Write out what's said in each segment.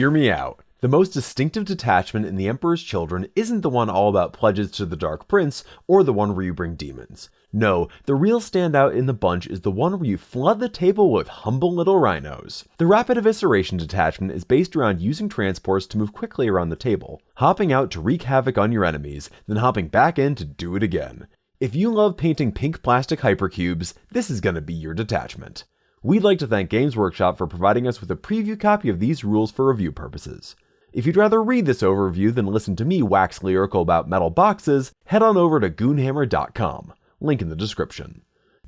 hear me out. The most distinctive detachment in the Emperor's Children isn't the one all about pledges to the Dark Prince or the one where you bring demons. No, the real standout in the bunch is the one where you flood the table with humble little rhinos. The Rapid Evisceration detachment is based around using transports to move quickly around the table, hopping out to wreak havoc on your enemies, then hopping back in to do it again. If you love painting pink plastic hypercubes, this is gonna be your detachment. We'd like to thank Games Workshop for providing us with a preview copy of these rules for review purposes. If you'd rather read this overview than listen to me wax lyrical about metal boxes, head on over to goonhammer.com. Link in the description.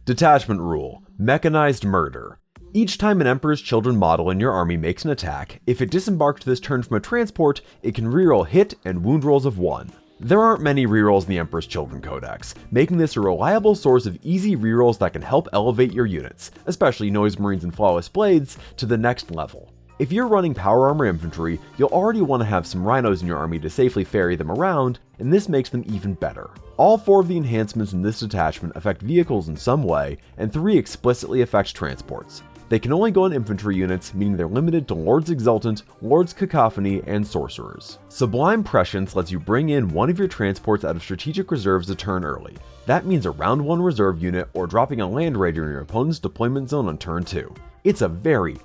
Detachment Rule: Mechanized Murder. Each time an Emperor's Children model in your army makes an attack, if it disembarked this turn from a transport, it can reroll hit and wound rolls of 1. There aren't many rerolls in the Emperor's Children Codex, making this a reliable source of easy rerolls that can help elevate your units, especially Noise Marines and Flawless Blades, to the next level. If you're running power armor infantry, you'll already want to have some rhinos in your army to safely ferry them around, and this makes them even better. All 4 of the enhancements in this detachment affect vehicles in some way, and 3 explicitly affect transports. They can only go on infantry units, meaning they're limited to Lord's Exultant, Lord's Cacophony, and Sorcerers. Sublime Prescience lets you bring in one of your transports out of strategic reserves a turn early. That means a round 1 reserve unit or dropping a Land Raider in your opponent's deployment zone on turn 2. It's a very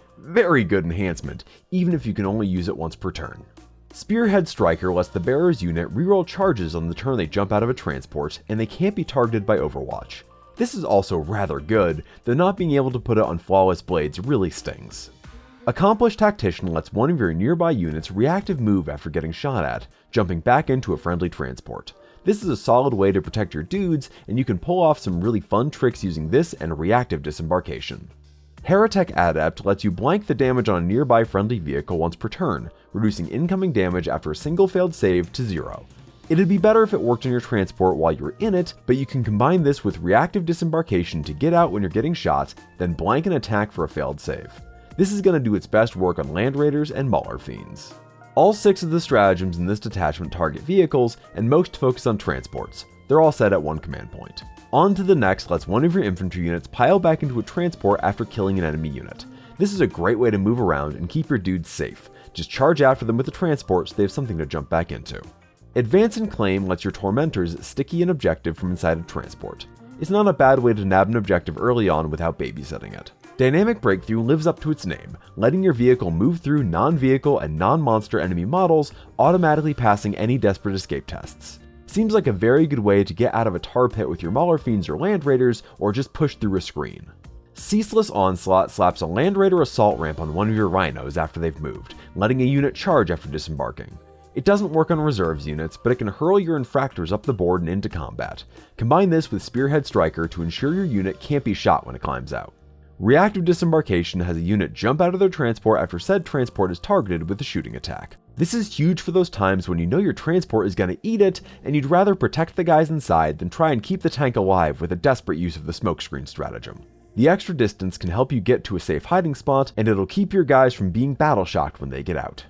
good enhancement, even if you can only use it once per turn. Spearhead Striker lets the bearer's unit reroll charges on the turn they jump out of a transport, and they can't be targeted by Overwatch. This is also rather good, though not being able to put it on Flawless Blades really stings. Accomplished Tactician lets one of your nearby units reactive move after getting shot at, jumping back into a friendly transport. This is a solid way to protect your dudes, and you can pull off some really fun tricks using this and reactive disembarkation. Heretic Adept lets you blank the damage on a nearby friendly vehicle once per turn, reducing incoming damage after a single failed save to 0. It'd be better if it worked on your transport while you were in it, but you can combine this with reactive disembarkation to get out when you're getting shot, then blank an attack for a failed save. This is going to do its best work on Land Raiders and Mauler Fiends. All 6 of the stratagems in this detachment target vehicles, and most focus on transports. They're all set at 1 command point. On to the next lets one of your infantry units pile back into a transport after killing an enemy unit. This is a great way to move around and keep your dudes safe. Just charge after them with the transport so they have something to jump back into. Advance and Claim lets your tormentors sticky an objective from inside a transport. It's not a bad way to nab an objective early on without babysitting it. Dynamic Breakthrough lives up to its name, letting your vehicle move through non-vehicle and non-monster enemy models, automatically passing any desperate escape tests. Seems like a very good way to get out of a tar pit with your Mauler Fiends or Land Raiders, or just push through a screen. Ceaseless Onslaught slaps a Land Raider assault ramp on one of your rhinos after they've moved, letting a unit charge after disembarking. It doesn't work on reserves units, but it can hurl your infractors up the board and into combat. Combine this with Spearhead Striker to ensure your unit can't be shot when it climbs out. Reactive Disembarkation has a unit jump out of their transport after said transport is targeted with a shooting attack. This is huge for those times when you know your transport is going to eat it, and you'd rather protect the guys inside than try and keep the tank alive with a desperate use of the smokescreen stratagem. The extra distance can help you get to a safe hiding spot, and it'll keep your guys from being battle shocked when they get out.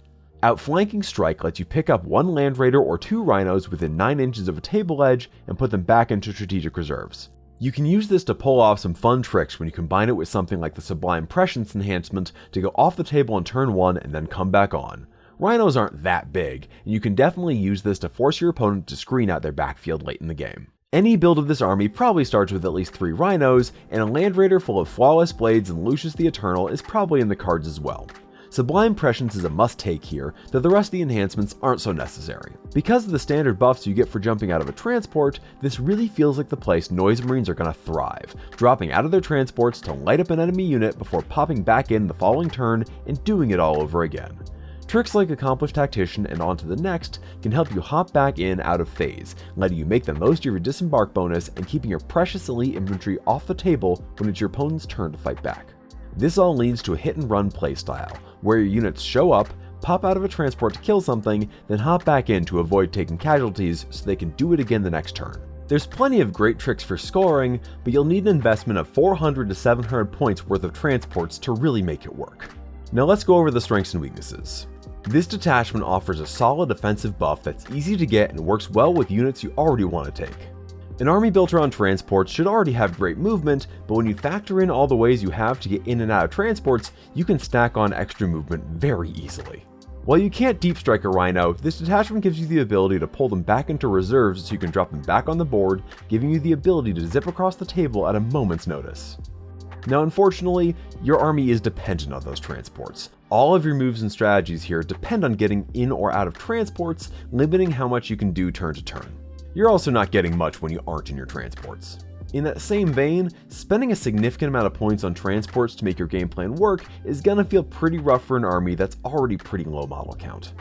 Outflanking Strike lets you pick up 1 Land Raider or 2 Rhinos within 9 inches of a table edge and put them back into strategic reserves. You can use this to pull off some fun tricks when you combine it with something like the Sublime Prescience enhancement to go off the table on turn 1 and then come back on. Rhinos aren't that big, and you can definitely use this to force your opponent to screen out their backfield late in the game. Any build of this army probably starts with at least 3 Rhinos, and a Land Raider full of Flawless Blades and Lucius the Eternal is probably in the cards as well. Sublime Prescience is a must-take here, though the rest of the enhancements aren't so necessary. Because of the standard buffs you get for jumping out of a transport, this really feels like the place Noise Marines are going to thrive, dropping out of their transports to light up an enemy unit before popping back in the following turn and doing it all over again. Tricks like Accomplished Tactician and On to the Next can help you hop back in out of phase, letting you make the most of your disembark bonus and keeping your precious elite infantry off the table when it's your opponent's turn to fight back. This all leads to a hit and run playstyle, where your units show up, pop out of a transport to kill something, then hop back in to avoid taking casualties so they can do it again the next turn. There's plenty of great tricks for scoring, but you'll need an investment of 400 to 700 points worth of transports to really make it work. Now let's go over the strengths and weaknesses. This detachment offers a solid offensive buff that's easy to get and works well with units you already want to take. An army built around transports should already have great movement, but when you factor in all the ways you have to get in and out of transports, you can stack on extra movement very easily. While you can't deep strike a Rhino, this detachment gives you the ability to pull them back into reserves so you can drop them back on the board, giving you the ability to zip across the table at a moment's notice. Now unfortunately, your army is dependent on those transports. All of your moves and strategies here depend on getting in or out of transports, limiting how much you can do turn to turn. You're also not getting much when you aren't in your transports. In that same vein, spending a significant amount of points on transports to make your game plan work is gonna feel pretty rough for an army that's already pretty low model count.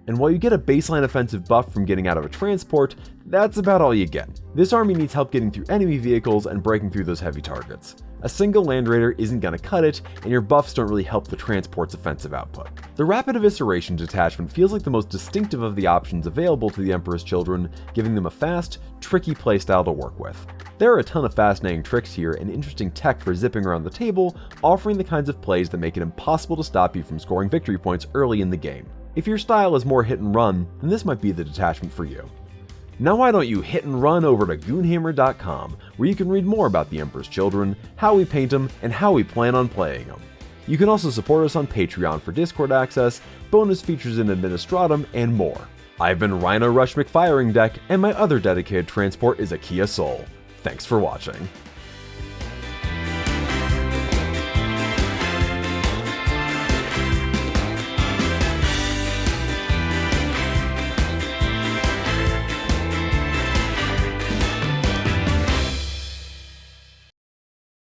And while you get a baseline offensive buff from getting out of a transport, that's about all you get. This army needs help getting through enemy vehicles and breaking through those heavy targets. A single Land Raider isn't gonna cut it, and your buffs don't really help the transport's offensive output. The Rapid Evisceration detachment feels like the most distinctive of the options available to the Emperor's Children, giving them a fast, tricky playstyle to work with. There are a ton of fascinating tricks here and interesting tech for zipping around the table, offering the kinds of plays that make it impossible to stop you from scoring victory points early in the game. If your style is more hit and run, then this might be the detachment for you. Now why don't you hit and run over to goonhammer.com, where you can read more about the Emperor's Children, how we paint them, and how we plan on playing them. You can also support us on Patreon for Discord access, bonus features in Administratum, and more. I've been Rhino Rush McFiring Deck, and my other dedicated transport is a Kia Soul. Thanks for watching.